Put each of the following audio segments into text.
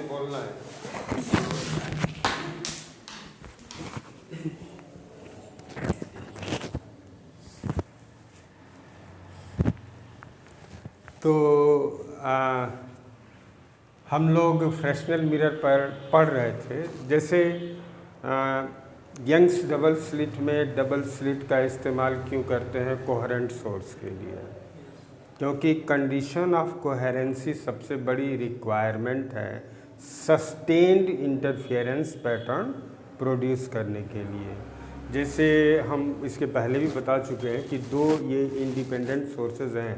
बोलना है। तो हम लोग फ्रैक्शनल मिरर पर पढ़ रहे थे। जैसे यंग्स डबल स्लिट में डबल स्लिट का इस्तेमाल क्यों करते हैं? कोहेरेंट सोर्स के लिए, क्योंकि कंडीशन ऑफ कोहेरेंसी सबसे बड़ी रिक्वायरमेंट है सस्टेन्ड इंटरफेरेंस पैटर्न प्रोड्यूस करने के लिए। जैसे हम इसके पहले भी बता चुके हैं कि दो ये इंडिपेंडेंट सोर्सेज हैं,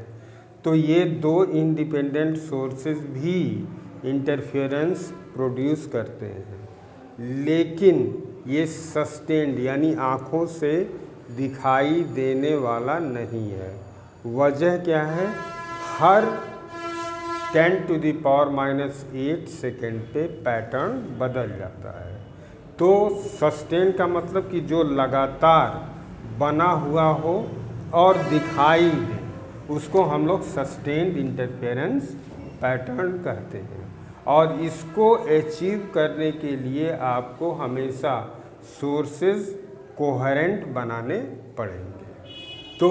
तो ये दो इंडिपेंडेंट सोर्सेज भी इंटरफेरेंस प्रोड्यूस करते हैं, लेकिन ये सस्टेन्ड यानी आँखों से दिखाई देने वाला नहीं है। वजह क्या है? हर 10⁻⁻8 सेकेंड पे पैटर्न बदल जाता है। तो सस्टेन का मतलब कि जो लगातार बना हुआ हो और दिखाई दे, उसको हम लोग सस्टेन्ड इंटरफेरेंस पैटर्न कहते हैं। और इसको अचीव करने के लिए आपको हमेशा सोर्सेज कोहेरेंट बनाने पड़ेंगे। तो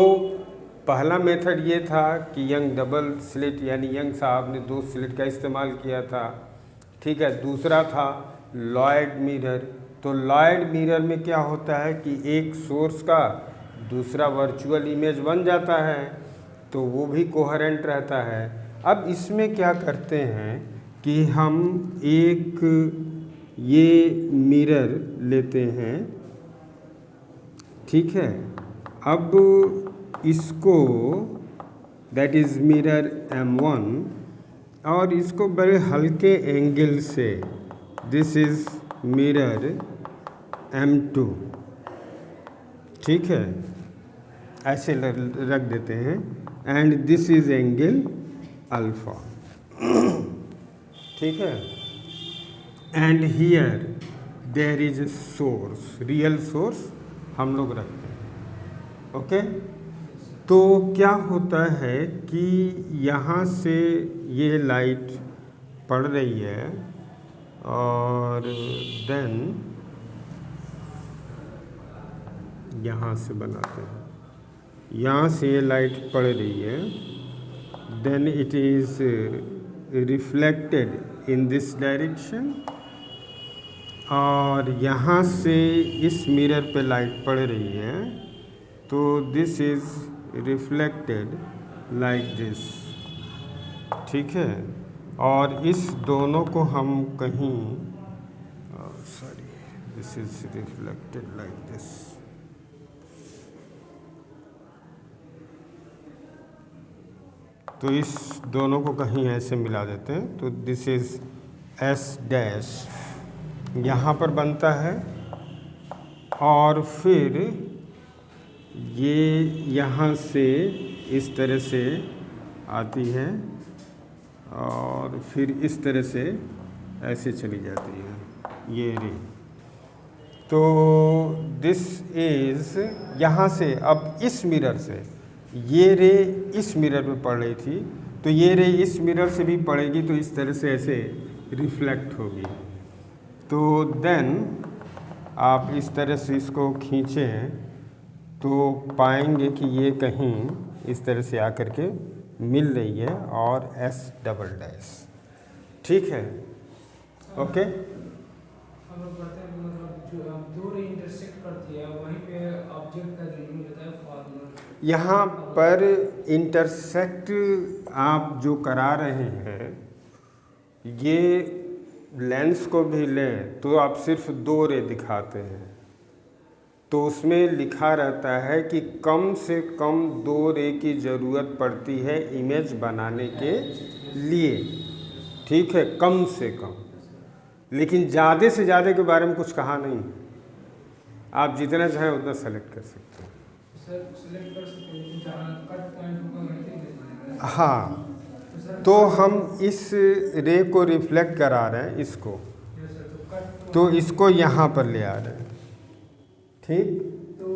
पहला मेथड ये था कि यंग डबल स्लिट यानी यंग साहब ने 2 स्लिट का इस्तेमाल किया था, ठीक है। दूसरा था लॉयड मिरर। तो लॉयड मिरर में क्या होता है कि एक सोर्स का दूसरा वर्चुअल इमेज बन जाता है, तो वो भी कोहेरेंट रहता है। अब इसमें क्या करते हैं कि हम एक ये मिरर लेते हैं, ठीक है। अब इसको दैट इज़ मिरर M1 और इसको बड़े हल्के एंगल से दिस इज़ मिरर M2, ठीक है, ऐसे रख देते हैं। And this is angle alpha, ठीक है। And here there is a source, real source हम लोग रखते हैं, ओके। तो क्या होता है कि यहाँ से ये लाइट पड़ रही है और देन यहाँ से बनाते हैं, यहाँ से ये लाइट पड़ रही है, then it is reflected in this direction और यहाँ से इस मिरर पे लाइट पड़ रही है, तो this is reflected like this, ठीक है। और इस दोनों को हम कहीं sorry this is reflected like this, तो इस दोनों को कहीं ऐसे मिला देते हैं, तो दिस इज़ S डैश यहाँ पर बनता है और फिर ये यहाँ से इस तरह से आती है और फिर इस तरह से ऐसे चली जाती है ये रे। तो दिस इज़ यहाँ से अब इस मिरर से ये रे इस मिरर में पड़ रही थी, तो ये रे इस मिरर से भी पड़ेगी, तो इस तरह से ऐसे रिफ्लेक्ट होगी। तो देन आप इस तरह से इसको खींचें तो पाएंगे कि ये कहीं इस तरह से आकर के मिल रही है और S डबल डैश, ठीक है, ओके। यहाँ पर इंटरसेक्ट आप जो करा रहे हैं, ये लेंस को भी लें तो आप सिर्फ 2 रे दिखाते हैं, तो उसमें लिखा रहता है कि कम से कम 2 रे की ज़रूरत पड़ती है इमेज बनाने के लिए, ठीक है, कम से कम। लेकिन ज़्यादा से ज़्यादा के बारे में कुछ कहा नहीं, आप जितना चाहें उतना सेलेक्ट कर सकते हैं। हाँ, तो हम इस रे को रिफ्लेक्ट करा रहे हैं इसको, तो इसको यहाँ पर ले आ रहे हैं, ठीक। तो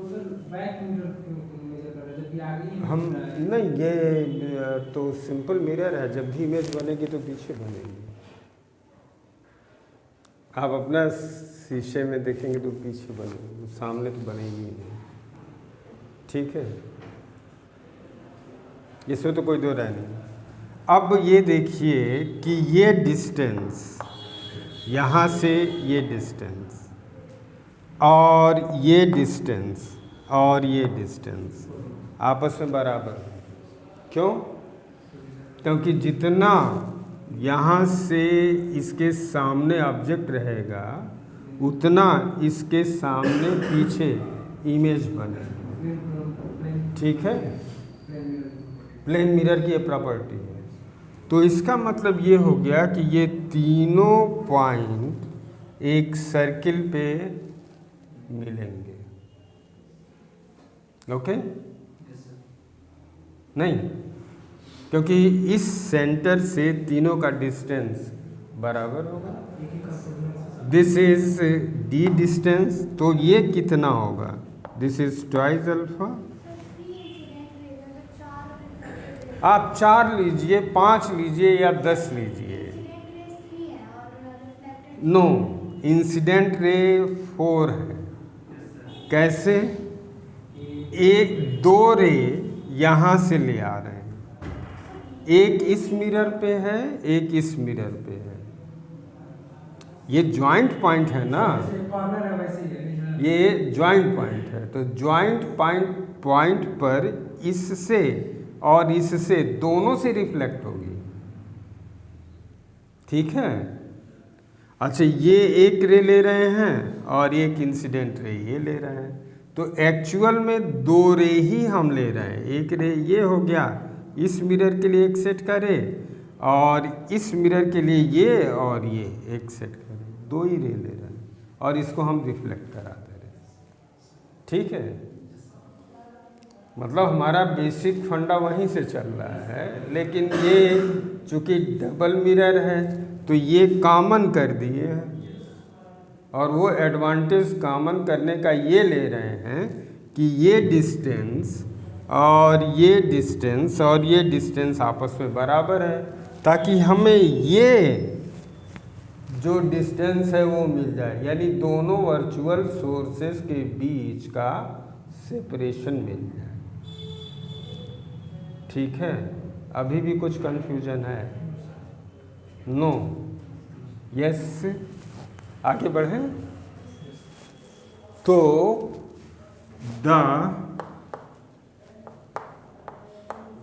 हम नहीं, ये तो सिंपल मिरर है, जब भी इमेज बनेगी तो पीछे बनेगी। आप अपना शीशे में देखेंगे तो पीछे बनेगी, सामने तो बनेगी ही नहीं। ठीक है, इसमें तो कोई दो राय नहीं। अब ये देखिए कि ये डिस्टेंस, यहाँ से ये डिस्टेंस और ये डिस्टेंस और ये डिस्टेंस आपस में बराबर है। क्यों? क्योंकि जितना यहाँ से इसके सामने ऑब्जेक्ट रहेगा उतना इसके सामने पीछे इमेज बनेगी। ठीक है, प्लेन मिरर की ये प्रॉपर्टी है। तो इसका मतलब ये हो गया कि ये तीनों पॉइंट एक सर्किल पे मिलेंगे। ओके? नहीं, क्योंकि इस सेंटर से तीनों का डिस्टेंस बराबर होगा। दिस इज डी डिस्टेंस, तो ये कितना होगा? This is twice alpha. आप 4 लीजिए, 5 लीजिए या 10 लीजिए। नो, इंसिडेंट रे 4 है। कैसे? एक 2 रे यहाँ से ले आ रहे हैं, एक इस मिरर पे है, एक इस मिरर पे है। ये ज्वाइंट पॉइंट है ना, ये ज्वाइंट पॉइंट है। तो ज्वाइंट पॉइंट पर इससे और इससे दोनों से रिफ्लेक्ट होगी। ठीक है। अच्छा, ये एक रे ले रहे हैं और एक इंसिडेंट रे ये ले रहे हैं, तो एक्चुअल में 2 रे ही हम ले रहे हैं। एक रे ये हो गया इस मिरर के लिए एक सेट का रे, और इस मिरर के लिए ये और ये एक सेट का रे, 2 ही रे ले रहे हैं और इसको हम रिफ्लेक्ट करा दे रहे हैं। ठीक है, मतलब हमारा बेसिक फंडा वहीं से चल रहा है, लेकिन ये चूँकि डबल मिरर है तो ये कॉमन कर दिए हैं, और वो एडवांटेज कॉमन करने का ये ले रहे हैं कि ये डिस्टेंस और ये डिस्टेंस और ये डिस्टेंस आपस में बराबर है, ताकि हमें ये जो डिस्टेंस है वो मिल जाए, यानी दोनों वर्चुअल सोर्सेस के बीच का सेपरेशन मिल जाए। ठीक है, अभी भी कुछ कंफ्यूजन है? नो? यस? आगे बढ़े तो the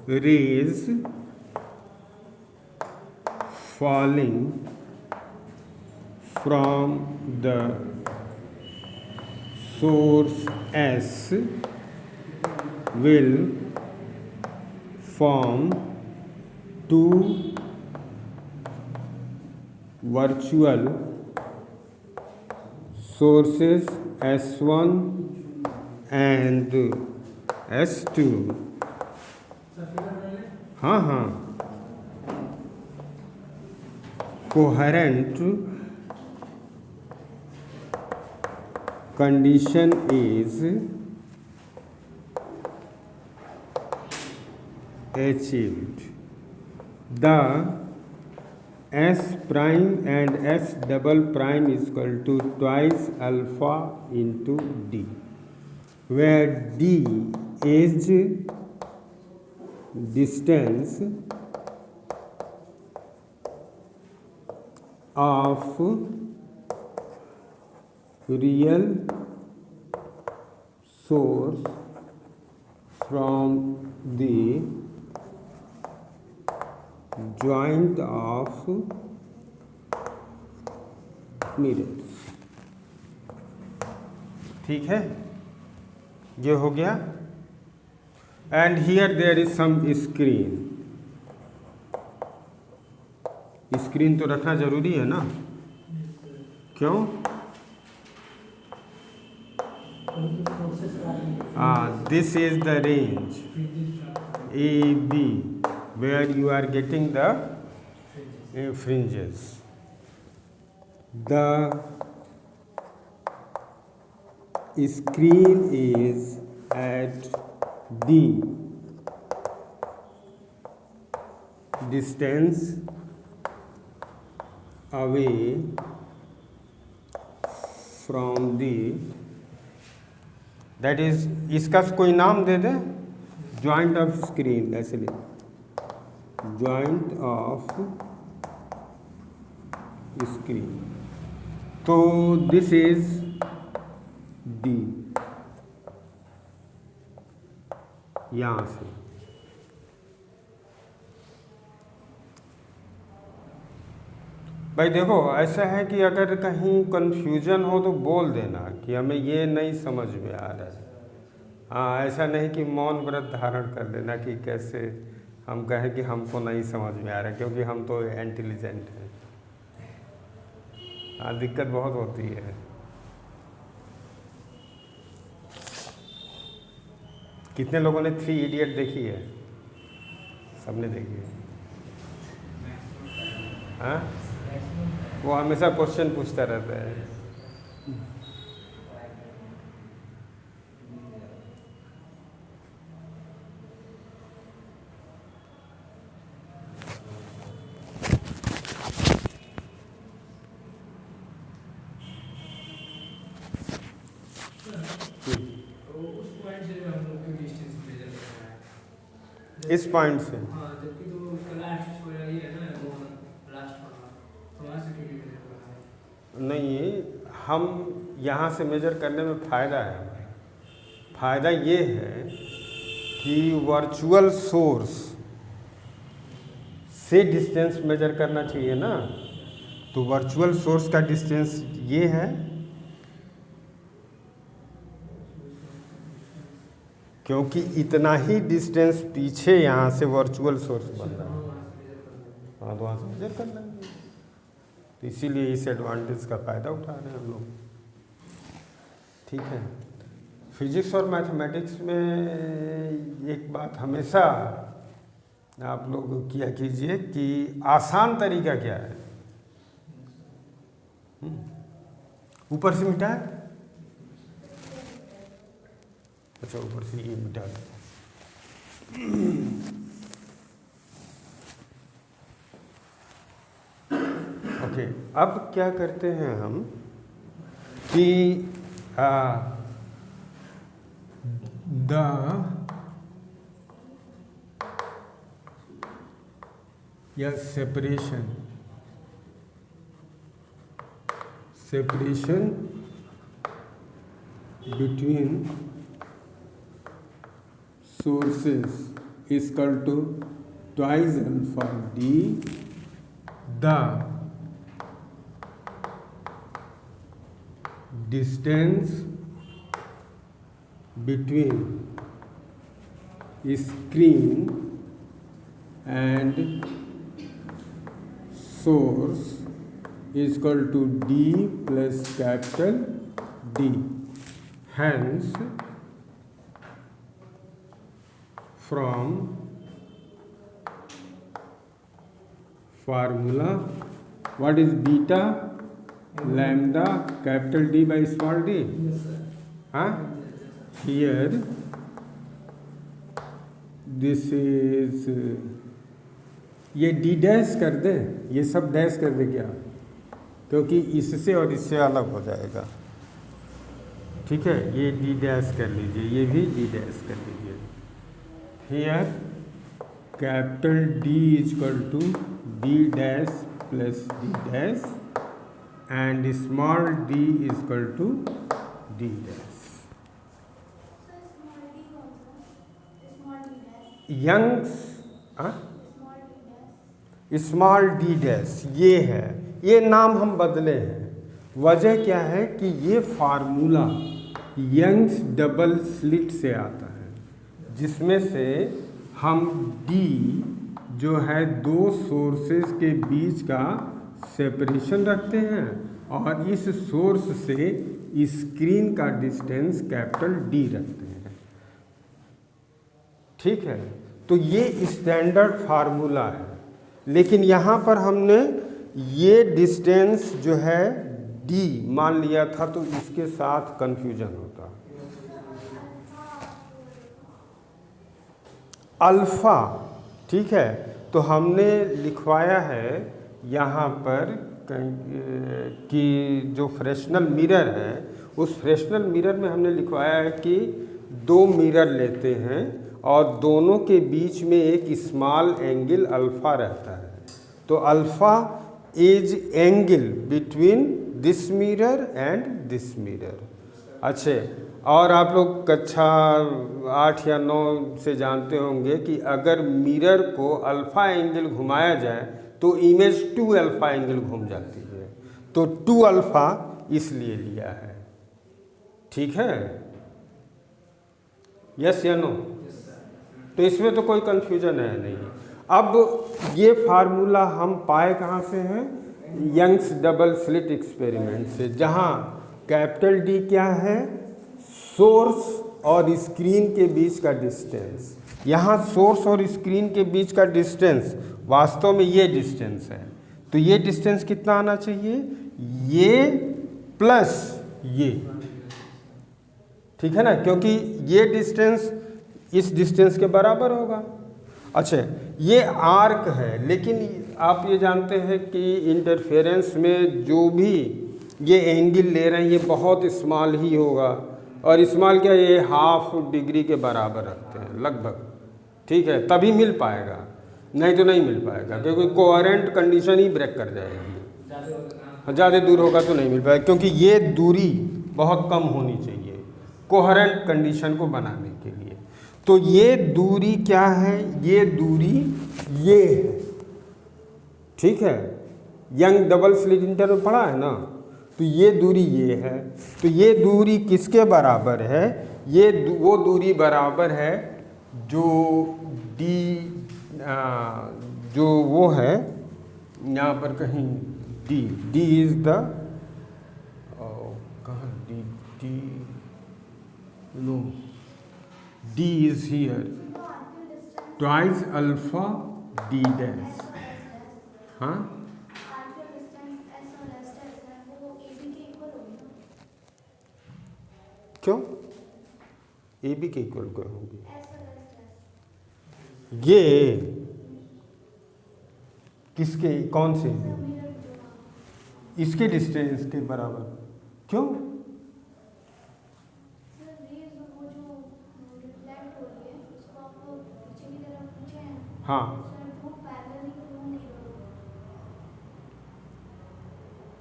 rays falling from the source S will form 2 virtual sources S1 and S2। हाँ, coherent condition is achieved. The S prime and S double prime is equal to twice alpha into D, where D is distance of real source from the joint of mirrors। ठीक है, ये हो गया। And here there is some screen. Screen तो रखना जरूरी है ना? क्यों? This is the range AB where you are getting the fringes. The screen is at D distance away from the, that is, इसका कोई नाम दे दे, ज्वाइंट ऑफ स्क्रीन, ऐसे लिख, ज्वाइंट ऑफ स्क्रीन। तो दिस इज डी, यहां से भाई देखो, ऐसा है कि अगर कहीं कंफ्यूजन हो तो बोल देना कि हमें ये नहीं समझ में आ रहा है। हाँ, ऐसा नहीं कि मौन व्रत धारण कर लेना कि कैसे हम कहें कि हमको नहीं समझ में आ रहा है, क्योंकि हम तो इंटेलिजेंट हैं। हाँ, दिक्कत बहुत होती है। कितने लोगों ने 3 इडियट देखी है? सबने देखी है। हाँ, वो हमेशा क्वेश्चन पूछता रहता है। इस पॉइंट से नहीं, हम यहाँ से मेजर करने में फ़ायदा है हमारा। फ़ायदा ये है कि वर्चुअल सोर्स से डिस्टेंस मेजर करना चाहिए ना, तो वर्चुअल सोर्स का डिस्टेंस ये है, क्योंकि इतना ही डिस्टेंस पीछे यहाँ से वर्चुअल सोर्स बन रहा है। हाँ, तो वहाँ से मेजर कर लेंगे। तो इसीलिए इस एडवांटेज का फ़ायदा उठा रहे हैं हम लोग। ठीक है, फिजिक्स और मैथमेटिक्स में एक बात हमेशा आप लोग किया कीजिए कि आसान तरीका क्या है। ऊपर से मिटा है, अच्छा ऊपर से ये मिटा दो। ओके, अब क्या करते हैं हम कि द या separation between sources is equal to twice alpha d, the distance between screen and source is equal to d plus capital D. Hence, from formula, what is beta? Lambda capital D by small d. Huh? Here this is, ये d dash कर दे, ये सब dash कर दे क्या, क्योंकि इससे और इससे अलग हो जाएगा। ठीक है, ये d डैश कर लीजिए, ये भी d डैश कर लीजिए। Here capital D is equal to D dash plus D dash and small d is equal to D dash. Young's small d dash ये है, ये नाम हम बदले हैं। वजह क्या है कि ये फार्मूला यंग्स डबल स्लिट से आता है, जिसमें से हम D जो है दो सोर्सेस के बीच का सेपरेशन रखते हैं और इस सोर्स से स्क्रीन का डिस्टेंस कैपिटल D रखते हैं। ठीक है, तो ये स्टैंडर्ड फार्मूला है, लेकिन यहाँ पर हमने ये डिस्टेंस जो है D मान लिया था, तो इसके साथ कंफ्यूजन होता। अल्फ़ा, ठीक है, तो हमने लिखवाया है यहाँ पर कि जो फ्रेस्नेल मिरर है, उस फ्रेस्नेल मिरर में हमने लिखवाया है कि 2 मिरर लेते हैं और दोनों के बीच में एक स्मॉल एंगल अल्फ़ा रहता है। तो alpha is angle between this mirror and this mirror. अच्छे, और आप लोग कक्षा 8 या 9 से जानते होंगे कि अगर मिरर को अल्फ़ा एंगल घुमाया जाए तो इमेज 2 अल्फ़ा एंगल घूम जाती है। तो 2 अल्फ़ा इसलिए लिया है। ठीक है, यस या नो? तो इसमें तो कोई कंफ्यूजन है नहीं। अब ये फार्मूला हम पाए कहाँ से हैं? यंग्स डबल स्लिट एक्सपेरिमेंट से, जहाँ कैपिटल डी क्या है? सोर्स और स्क्रीन के बीच का डिस्टेंस। यहाँ सोर्स और स्क्रीन के बीच का डिस्टेंस वास्तव में ये डिस्टेंस है। तो ये डिस्टेंस कितना आना चाहिए? ये प्लस ये, ठीक है ना, क्योंकि ये डिस्टेंस इस डिस्टेंस के बराबर होगा। अच्छा, ये आर्क है, लेकिन आप ये जानते हैं कि इंटरफेरेंस में जो भी ये एंगल ले रहे हैं ये बहुत स्मॉल ही होगा, और स्मॉल क्या, ये हाफ डिग्री के बराबर रखते हैं लगभग। ठीक है, तभी मिल पाएगा, नहीं तो नहीं मिल पाएगा, क्योंकि कोहेरेंट कंडीशन ही ब्रेक कर जाएगी। ज़्यादा दूर होगा तो नहीं मिल पाएगा, क्योंकि ये दूरी बहुत कम होनी चाहिए कोहेरेंट कंडीशन को बनाने के लिए। तो ये दूरी क्या है? ये दूरी ये है। ठीक है, यंग डबल स्लिट इंटर में पढ़ा है ना, तो ये दूरी ये है। तो ये दूरी किसके बराबर है? ये वो दूरी बराबर है जो डी, जो वो है यहाँ पर कहीं डी इज द, कहाँ D no, D is here, twice alpha D dash. हाँ, क्यों? ए बी के इक्वल क्यों होगी? ये किसके, कौन से? इसके डिस्टेंस के बराबर क्यों? हाँ,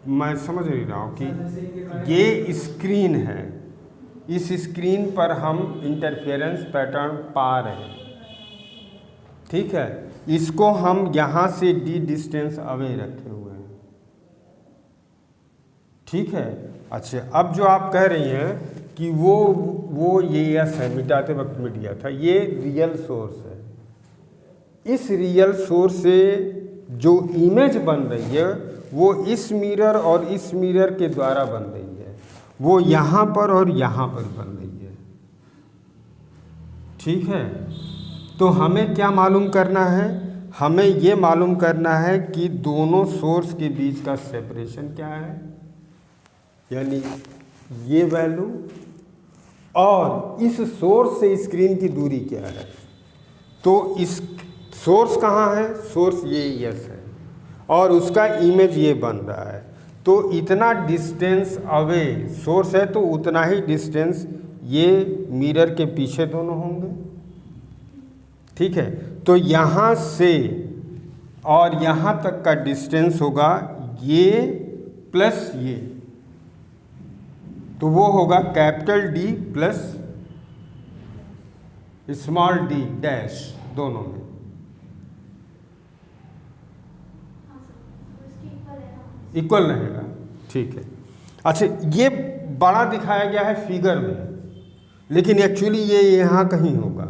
मैं समझ नहीं रहा हूँ कि ये स्क्रीन है, इस स्क्रीन पर हम इंटरफेरेंस पैटर्न पा रहे हैं। ठीक है, इसको हम यहाँ से डी डिस्टेंस अवे रखे हुए हैं। ठीक है, अच्छा, अब जो आप कह रही हैं कि वो ये यस है, मिटाते वक्त मिट गया था, ये रियल सोर्स है। इस रियल सोर्स से जो इमेज बन रही है वो इस मिरर और इस मिरर के द्वारा बन रही है, वो यहाँ पर और यहाँ पर बन रही है। ठीक है, तो हमें क्या मालूम करना है? हमें ये मालूम करना है कि दोनों सोर्स के बीच का सेपरेशन क्या है, यानी ये वैल्यू, और इस सोर्स से स्क्रीन की दूरी क्या है। तो इस सोर्स कहाँ है? सोर्स ये यस है, और उसका इमेज ये बन रहा है। तो इतना डिस्टेंस अवे सोर्स है, तो उतना ही डिस्टेंस ये मिरर के पीछे दोनों होंगे। ठीक है, तो यहाँ से और यहाँ तक का डिस्टेंस होगा ये प्लस ये, तो वो होगा capital D plus small D dash, दोनों में। इक्वल रहेगा। ठीक है, अच्छा, ये बड़ा दिखाया गया है फिगर में, लेकिन एक्चुअली ये यहाँ कहीं होगा।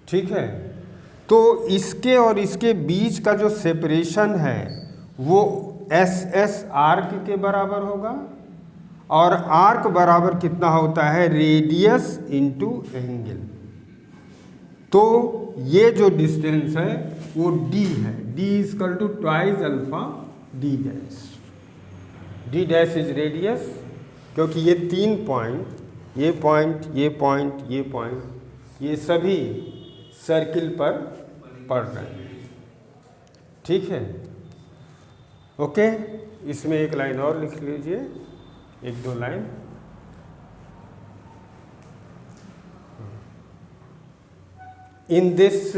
ठीक है, तो इसके और इसके बीच का जो सेपरेशन है वो एस एस आर्क के बराबर होगा, और आर्क बराबर कितना होता है? Radius into angle. तो ये जो डिस्टेंस है वो डी है, D is equal to twice alpha D dash. D dash is radius, क्योंकि ये 3 पॉइंट, ये पॉइंट, ये पॉइंट, ये पॉइंट, ये सभी सर्किल पर पड़ रहे हैं। ठीक है, ओके, इसमें एक लाइन और लिख लीजिए, एक दो line. In this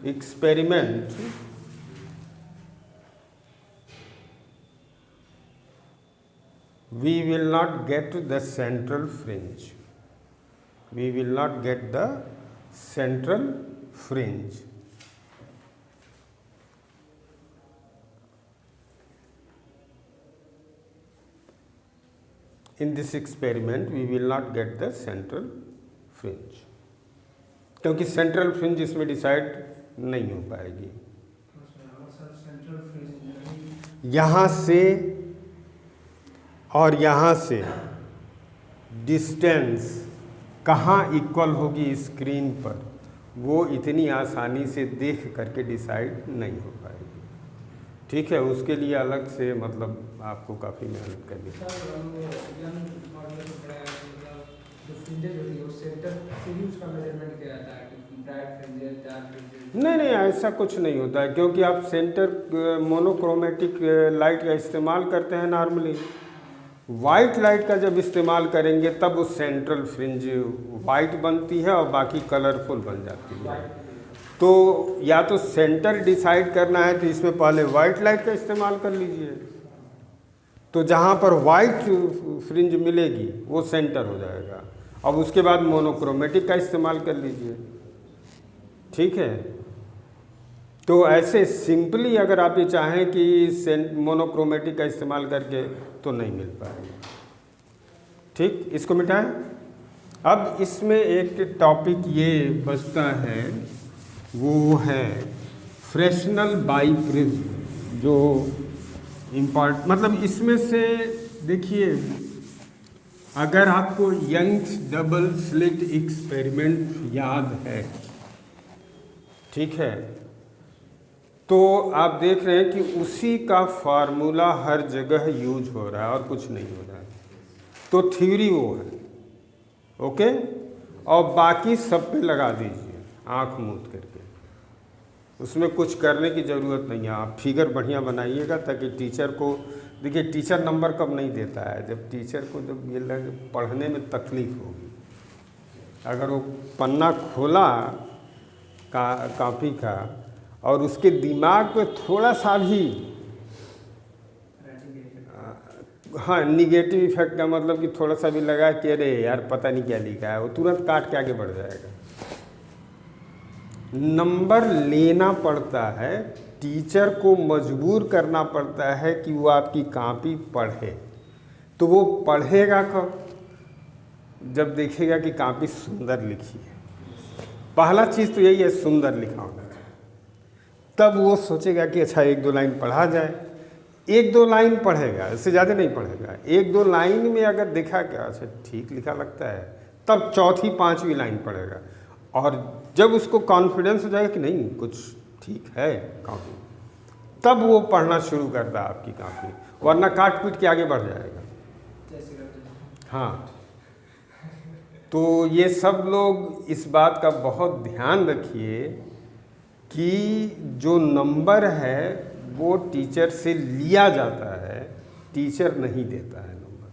experiment we will not get the central fringe. We will not get the central fringe. In this experiment we will not get the central fringe, क्योंकि सेंट्रल फ्रिंज इसमें decide नहीं हो पाएगी। यहाँ से और यहाँ से डिस्टेंस कहाँ इक्वल होगी स्क्रीन पर, वो इतनी आसानी से देख करके डिसाइड नहीं हो पाएगी। ठीक है, उसके लिए अलग से मतलब आपको काफ़ी मेहनत करनी नहीं, ऐसा कुछ नहीं होता है, क्योंकि आप सेंटर मोनोक्रोमेटिक लाइट का इस्तेमाल करते हैं नॉर्मली। वाइट लाइट का जब इस्तेमाल करेंगे तब वो सेंट्रल फ्रिंज वाइट बनती है और बाकी कलरफुल बन जाती है। तो या तो सेंटर डिसाइड करना है तो इसमें पहले वाइट लाइट का इस्तेमाल कर लीजिए, तो जहाँ पर वाइट फ्रिंज मिलेगी वो सेंटर हो जाएगा। अब उसके बाद मोनोक्रोमेटिक का इस्तेमाल कर लीजिए। ठीक है, तो ऐसे सिंपली अगर आप ये चाहें कि मोनोक्रोमेटिक का इस्तेमाल करके तो नहीं मिल पाएगा। ठीक, इसको मिटाएं। अब इसमें एक टॉपिक ये बचता है, वो है फ्रेस्नेल बाइप्रिज्म, जो मतलब इसमें से देखिए, अगर आपको यंग्स डबल स्लिट एक्सपेरिमेंट याद है, ठीक है, तो आप देख रहे हैं कि उसी का फार्मूला हर जगह यूज हो रहा है और कुछ नहीं हो रहा है। तो थ्योरी वो है, ओके, और बाकी सब पे लगा दीजिए आँख मूंद करके, उसमें कुछ करने की ज़रूरत नहीं है। आप फिगर बढ़िया बनाइएगा ताकि टीचर को, देखिए टीचर नंबर कब नहीं देता है, जब टीचर को जब ये लगे पढ़ने में तकलीफ़ होगी। अगर वो पन्ना खोला कॉपी का और उसके दिमाग पे थोड़ा सा भी हाँ निगेटिव इफेक्ट का मतलब कि थोड़ा सा भी लगा कि अरे यार पता नहीं क्या लिखा है, वो तुरंत काट के आगे बढ़ जाएगा। नंबर लेना पड़ता है, टीचर को मजबूर करना पड़ता है कि वो आपकी कॉपी पढ़े। तो वो पढ़ेगा कब? जब देखेगा कि कॉपी सुंदर लिखी है। पहला चीज़ तो यही है, सुंदर लिखा होगा। तब वो सोचेगा कि अच्छा एक दो लाइन पढ़ा जाए। एक दो लाइन पढ़ेगा, इससे ज़्यादा नहीं पढ़ेगा। एक दो लाइन में अगर देखा कि अच्छा ठीक लिखा लगता है, तब चौथी पांचवी लाइन पढ़ेगा। और जब उसको कॉन्फिडेंस हो जाएगा कि नहीं कुछ ठीक है कॉपी, तब वो पढ़ना शुरू करता है आपकी कॉपी, वरना काट पीट के आगे बढ़ जाएगा। हाँ, तो ये सब लोग इस बात का बहुत ध्यान रखिए कि जो नंबर है वो टीचर से लिया जाता है, टीचर नहीं देता है नंबर।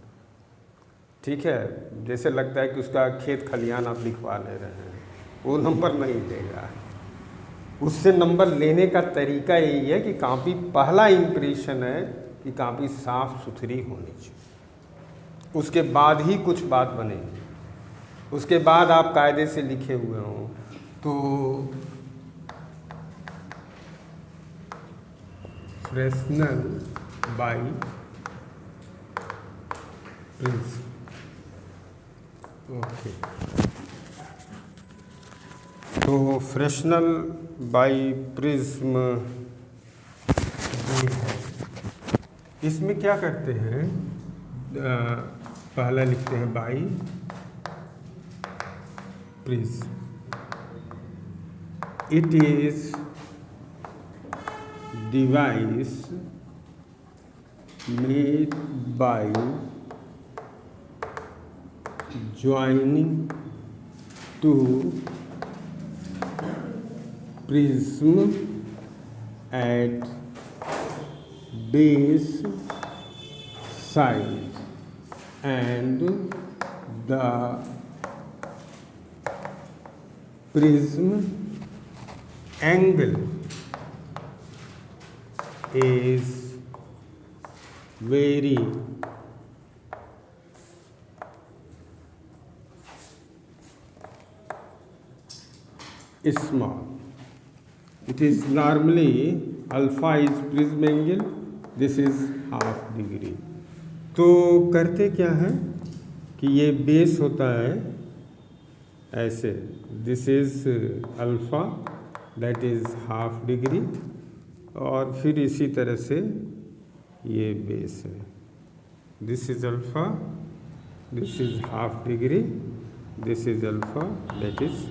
ठीक है, जैसे लगता है कि उसका खेत खलियान आप लिखवा ले रहे हैं, वो नंबर नहीं देगा। उससे नंबर लेने का तरीका यही है कि कॉपी, पहला इम्प्रेशन है कि कॉपी साफ़ सुथरी होनी चाहिए, उसके बाद ही कुछ बात बनेगी, उसके बाद आप कायदे से लिखे हुए हों। तो फ्रेस्नेल बाइप्रिज्म, ओके, तो फ्रेस्नेल बाइप्रिज्म इसमें क्या करते हैं, पहला लिखते हैं by prism, it is device made by joining two prism at base side and the prism angle is very small. It is normally alpha is prism angle, this is half degree. तो करते क्या है कि ये base होता है ऐसे, this is alpha that is half degree, और फिर इसी तरह से ये बेस है, this is alpha, this is half degree, this is alpha that is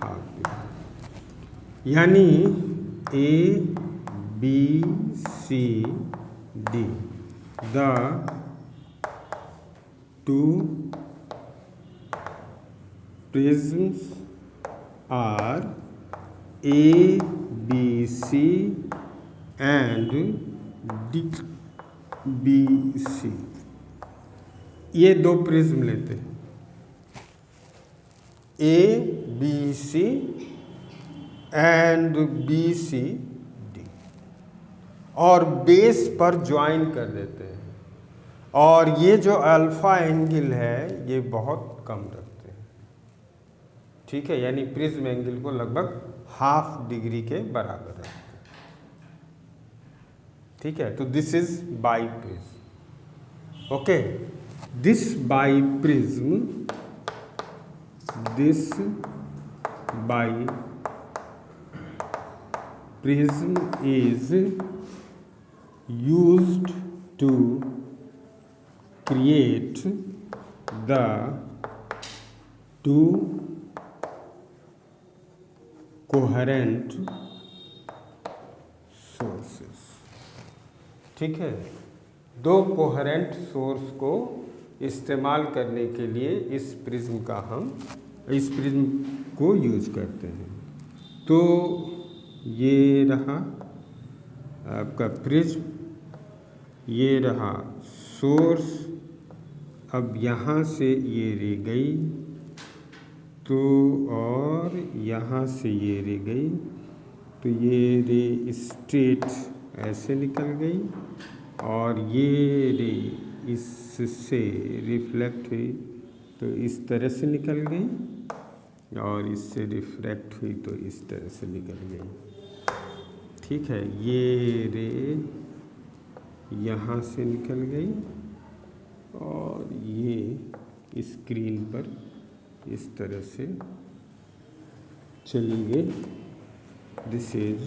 half degree. यानी A B C D the two prisms are A, B, C and D, B, C। ये दो प्रिज्म लेते हैं, A, B, C and B, C, D, और base पर join कर देते हैं, और ये जो अल्फा एंगल है ये बहुत कम रखते हैं, ठीक है, यानी प्रिज्म एंगल को लगभग हाफ डिग्री के बराबर रखते हैं, ठीक है। तो this is biprism, okay, this biprism, this biprism is used to create the two coherent sources, ठीक है, दो कोहेरेंट सोर्स को इस्तेमाल करने के लिए इस प्रिज्म को यूज करते हैं। तो ये रहा आपका प्रिज्म, ये रहा सोर्स, अब यहाँ से ये रे गई तो, और यहाँ से ये रे गई तो ये रे स्ट्रेट ऐसे निकल गई, और ये रे इससे रिफ्लेक्ट हुई तो इस तरह से निकल गई, और इससे रिफ्रैक्ट हुई तो इस तरह से निकल गई, ठीक है। ये रे यहाँ से निकल गई और ये स्क्रीन पर इस तरह से चली गई, this is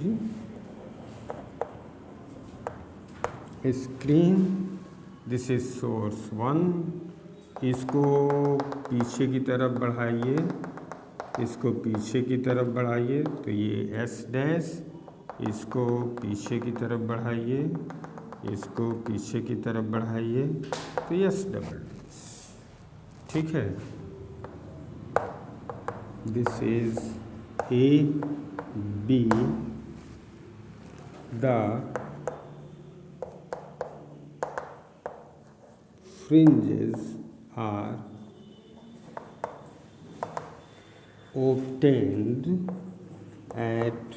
screen, this is source 1, इसको पीछे की तरफ बढ़ाइए, इसको पीछे की तरफ बढ़ाइए तो ये एस डैश, इसको पीछे की तरफ बढ़ाइए, इसको पीछे की तरफ बढ़ाइए तो यस डबल डैश, ठीक है। This is A B, the fringes are obtained at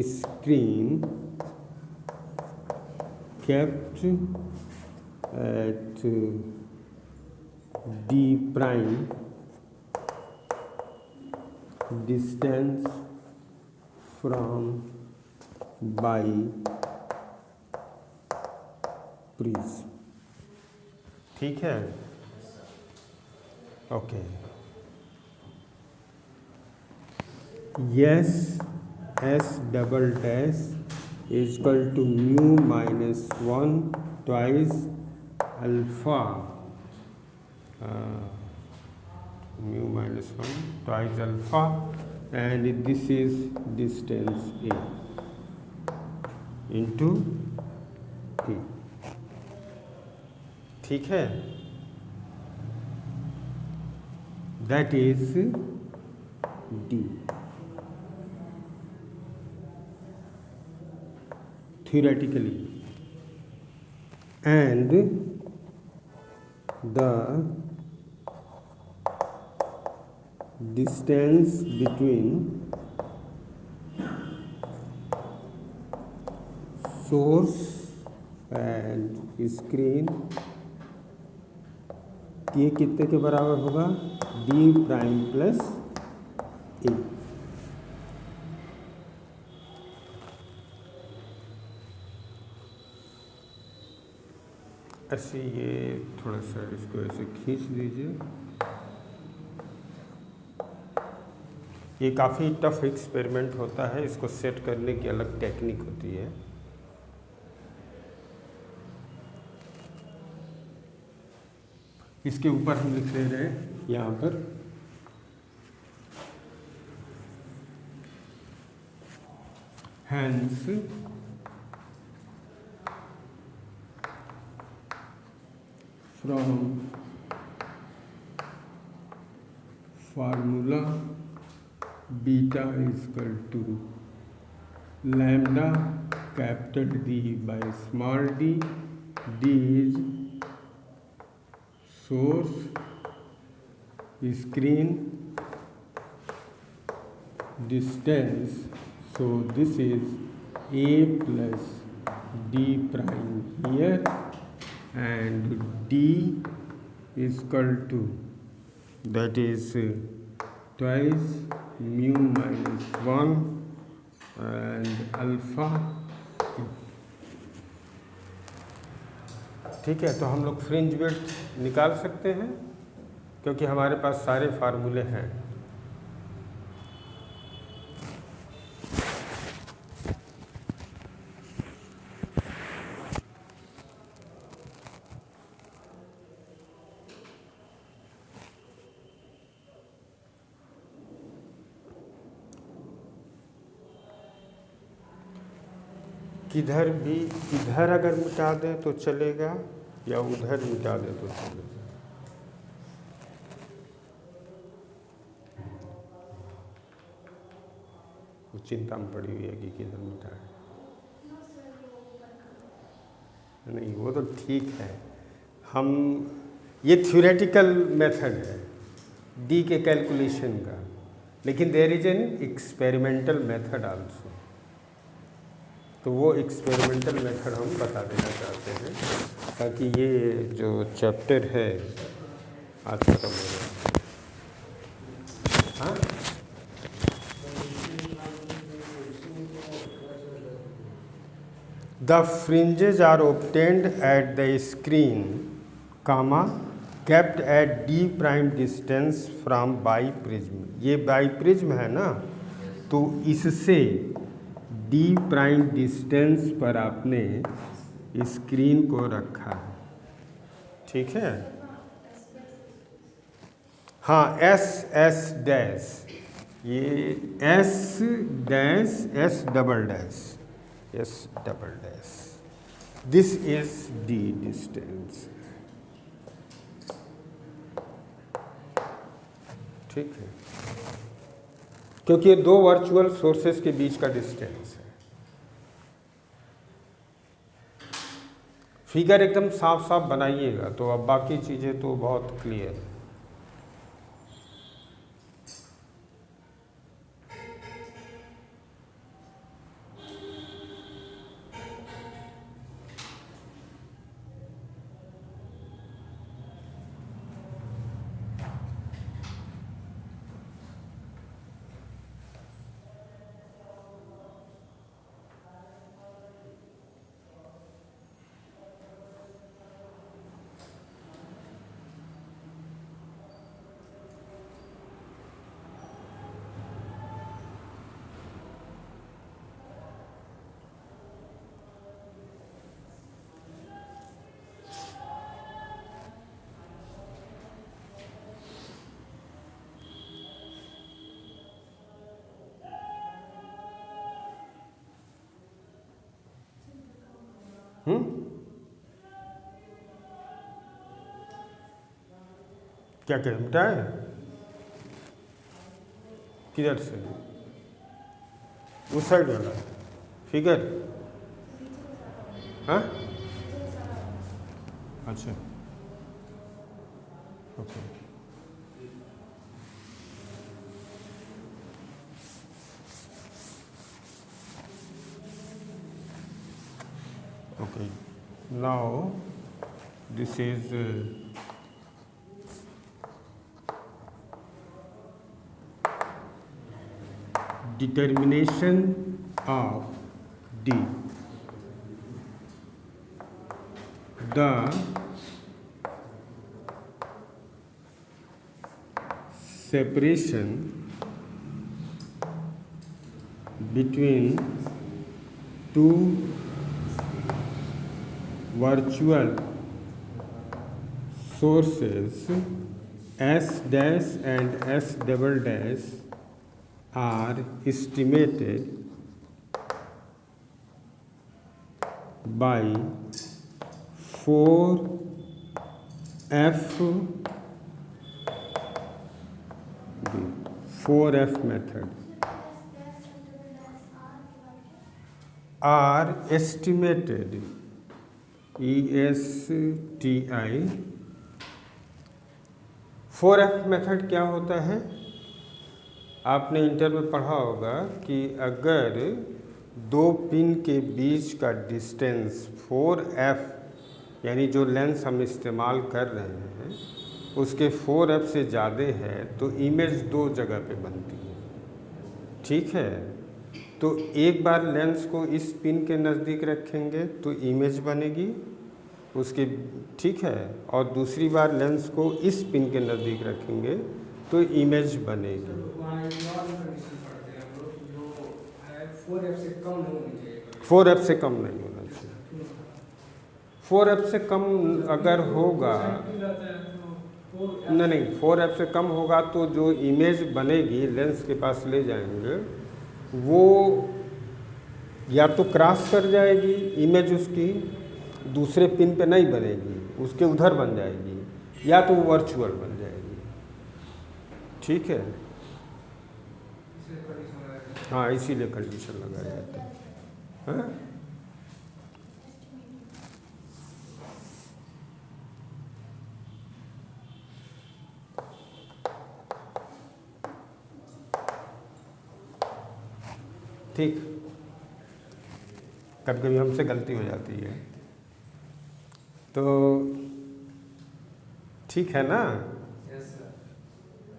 screen kept at d prime distance from by prism, ठीक है, okay. Yes S double dash is equal to mu minus 1 twice alpha, mu minus 1 twice alpha, and this is distance A into A, ठीक है, that is D. theoretically, and the distance between source and screen ये कितने के बराबर होगा, D prime plus ए। ऐसे ये थोड़ा सा इसको ऐसे खींच दीजिए। ये काफ़ी टफ एक्सपेरिमेंट होता है, इसको सेट करने की अलग टेक्निक होती है। इसके ऊपर हम लिख ले रहे हैं यहाँ पर hence from formula beta is equal to lambda capital D by small D, D is source, screen, distance, so this is a plus d prime here, and d is equal to, that is twice mu minus 1 and alpha। ठीक है, तो हम लोग fringe width निकाल सकते हैं क्योंकि हमारे पास सारे फार्मूले हैं। इधर अगर मिटा दें तो चलेगा या उधर मिटा दें तो चलेगा। वो चिंता में पड़ी हुई है कि किधर मिटा है। नहीं, वो तो ठीक है। हम ये थ्योरेटिकल मेथड है डी के कैलकुलेशन का, लेकिन there is an experimental method also. तो वो एक्सपेरिमेंटल मेथड हम बता देना चाहते हैं ताकि ये जो चैप्टर है आज खत्म हो जाए। हाँ, the fringes are obtained at the screen comma kept at D prime distance from biprism. ये बाई प्रिज्म है ना, तो इससे डी प्राइम डिस्टेंस पर आपने स्क्रीन को रखा है। ठीक है, हाँ, एस डैश, ये S dash, S double dash, this is D distance. ठीक है, क्योंकि ये दो वर्चुअल सोर्सेस के बीच का डिस्टेंस है। फिगर एकदम साफ साफ बनाइएगा तो अब बाकी चीज़ें तो बहुत क्लियर है। क्या कह मिटाए किधर से, उस साइड वाला फिगर हाँ, अच्छा, okay. Okay, now this is determination of D. The separation between two virtual sources S dash and S double dash are estimated by 4F method. Are estimated, ESTI. 4F method क्या होता है? आपने inter में पढ़ा होगा कि अगर दो पिन के बीच का डिस्टेंस 4F यानी जो लेंस हम इस्तेमाल कर रहे हैं उसके 4F से ज़्यादा है तो इमेज दो जगह पे बनती है, ठीक है। तो एक बार लेंस को इस पिन के नज़दीक रखेंगे तो इमेज बनेगी उसके, ठीक है, और दूसरी बार लेंस को इस पिन के नज़दीक रखेंगे तो इमेज बनेगी। 4F से कम नहीं होना चाहिए। 4F से कम अगर होगा, नहीं 4F से कम होगा तो जो इमेज बनेगी लेंस के पास ले जाएंगे वो या तो क्रॉस कर जाएगी इमेज, उसकी दूसरे पिन पे नहीं बनेगी, उसके उधर बन जाएगी, या तो वर्चुअल बन जाएगी, ठीक है। हाँ, इसीलिए कंडीशन लगाया जाता है, हाँ? ठीक, कभी कभी हमसे गलती हो जाती है तो ठीक है ना।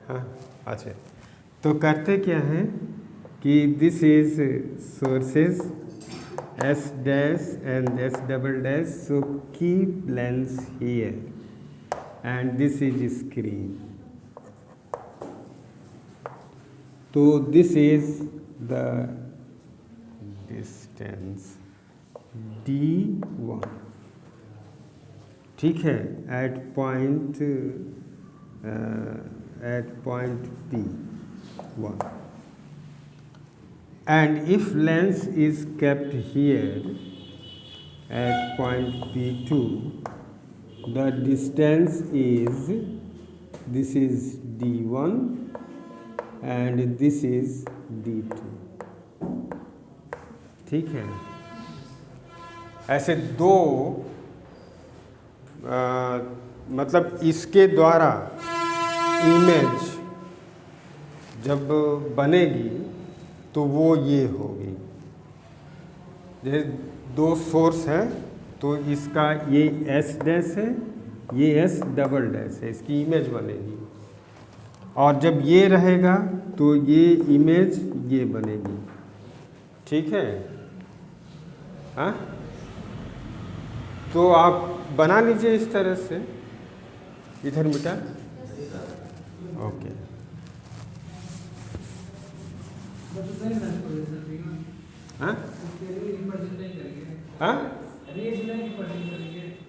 हाँ, अच्छा, तो करते क्या हैं कि this is sources S dash and S double dash, so keep lens here and this is screen. तो this is the distance D1, ठीक है, at point P1, and if lens is kept here at point P2, the distance is, this is D1 and this is D2, ठीक है। ऐसे दो मतलब इसके द्वारा इमेज जब बनेगी तो वो ये होगी, जैसे दो सोर्स हैं तो इसका ये S डैश है, ये S डबल डैश है, इसकी इमेज बनेगी, और जब ये रहेगा तो ये इमेज ये बनेगी, ठीक है। हाँ, तो आप बना लीजिए इस तरह से, इधर मिटा, ओके। हाँ, हाँ,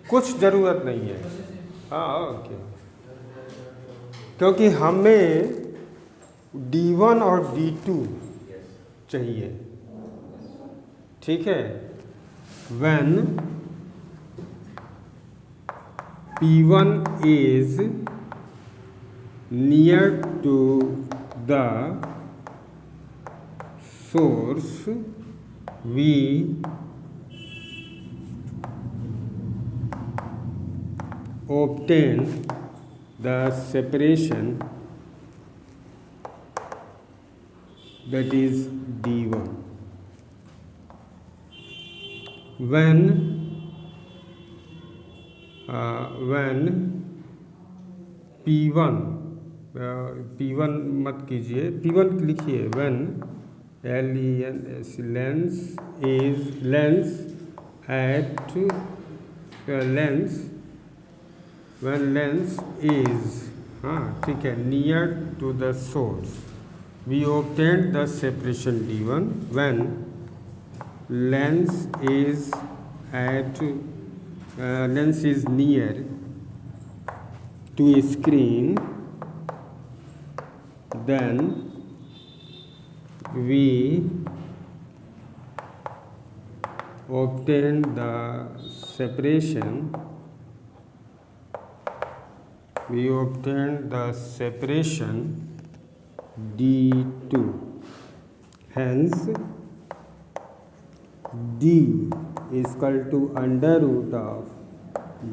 कुछ ज़रूरत नहीं है, हाँ, ओके, क्योंकि हमें D1 और D2 चाहिए, ठीक है। When P1 is near to the source, we obtain the separation that is D1 when P1 P1 मत कीजिए, P1 लिखिए, when lens is हाँ ठीक है near to the source, we obtained the separation D1 when lens is near to a screen, then we obtain the separation D2. Hence D is equal to under root of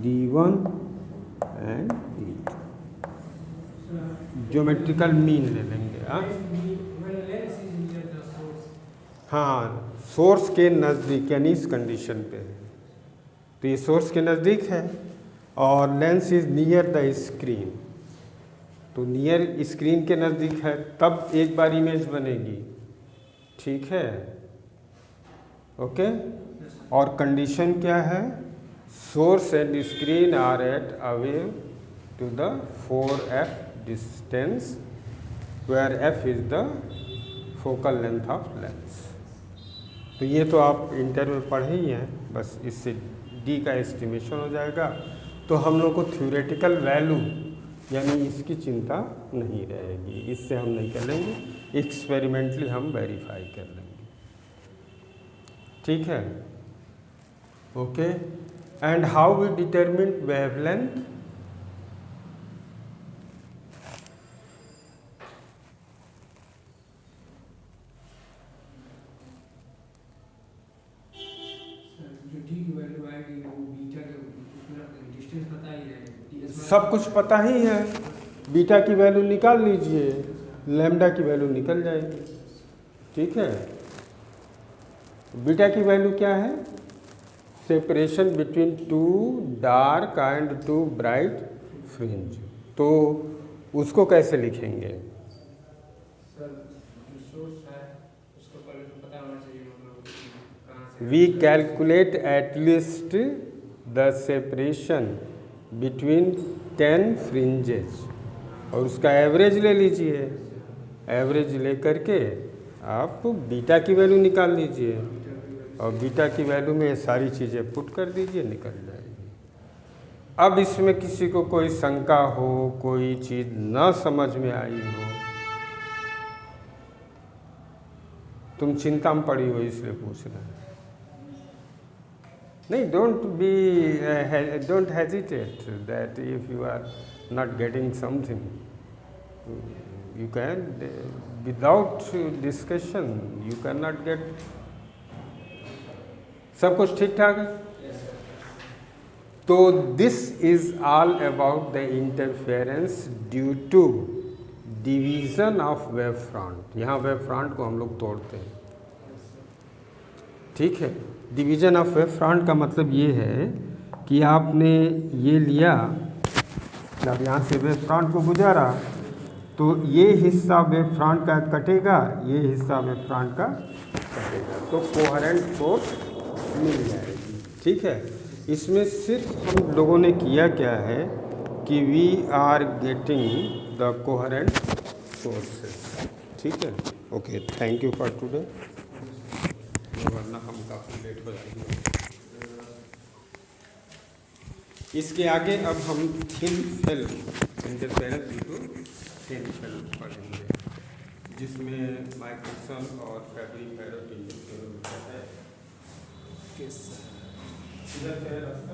D1 and D2. Geometrical mean ले लेंगे। हाँ source के नज़दीक यानी इस condition पे है, तो ये सोर्स के नज़दीक है और lens is near the screen, तो नियर स्क्रीन के नज़दीक है, तब एक बार इमेज बनेगी। ठीक है, ओके। और कंडीशन क्या है? Source and screen are at away to the 4f distance where f is the focal length of lens. तो ये तो आप इंटर में पढ़े ही हैं, बस इससे d का एस्टिमेशन हो जाएगा। तो हम लोग को थ्योरेटिकल वैल्यू यानी इसकी चिंता नहीं रहेगी, इससे हम नहीं कर लेंगे, एक्सपेरिमेंटली हम वेरीफाई कर लेंगे। ठीक है, okay. And how we determine wavelength? सब कुछ पता ही है, बीटा की वैल्यू निकाल लीजिए, लैम्डा की वैल्यू निकल जाएगी। ठीक है, बीटा की वैल्यू क्या है? Separation between two dark and two bright fringe. तो उसको कैसे लिखेंगे? We calculate at least the separation between 10 fringes और उसका एवरेज ले लीजिए। एवरेज ले करके आप बीटा की वैल्यू निकाल लीजिए और बीटा की वैल्यू में ये सारी चीज़ें पुट कर दीजिए, निकल जाएगी। अब इसमें किसी को कोई शंका हो, कोई चीज़ ना समझ में आई हो, तुम चिंता में पड़ी हो इसलिए पूछ रहे हैं। नहीं, don't hesitate that if you are not getting something, you can, without discussion, you cannot get। सब कुछ ठीक ठाक है? तो this is all about the interference due to division of wave front। यहाँ वेव फ्रंट को हम लोग तोड़ते हैं। ठीक है, डिवीज़न ऑफ वेव फ्रंट का मतलब ये है कि आपने ये लिया, जब यहाँ से वेव फ्रंट को गुजारा तो ये हिस्सा वेव फ्रंट का कटेगा, ये हिस्सा वेव फ्रंट का कटेगा, तो कोहेरेंट सोर्स मिल जाएगी। ठीक है, इसमें सिर्फ हम लोगों ने किया क्या है कि we are getting the coherent sources. ठीक है, okay, thank you for today, वरना हम काफ़ी लेट हो जाएंगे। इसके आगे अब हम thin film interference due to thin film पढ़ेंगे, जिसमें माइक्रोसन और फैब्रिक पैरोट इंटरफेरेंस है। किस इधर से रास्ता